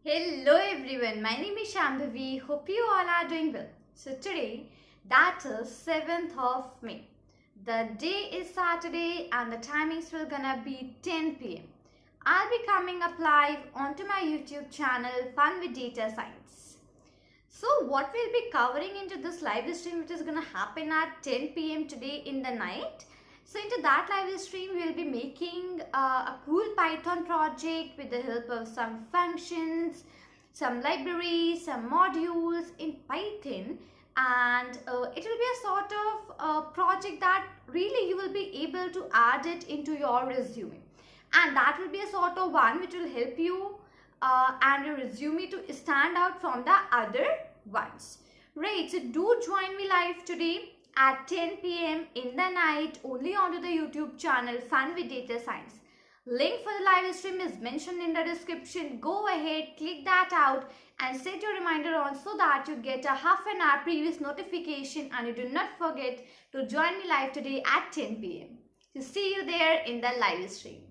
Hello everyone, my name is Shambhavi. Hope you all are doing well. So today, that is 7th of May. The day is Saturday and the timings will gonna be 10 p.m. I'll be coming up live onto my YouTube channel Fun with Data Science. So what we'll be covering into this live stream, which is gonna happen at 10 p.m. today in the night. So into that live stream, we'll be making a cool Python project with the help of some functions, some libraries, some modules in Python, and it will be a sort of project that really you will be able to add it into your resume. And that will be a sort of one which will help you and your resume to stand out from the other ones. Right, so do join me live today at 10 p.m. in the night only onto the YouTube channel Fun with Data Science. Link for the live stream is mentioned in the description. Go ahead, click that out and set your reminder on so that you get a half an hour previous notification and you do not forget to join me live today at 10 p.m. So see you there in the live stream.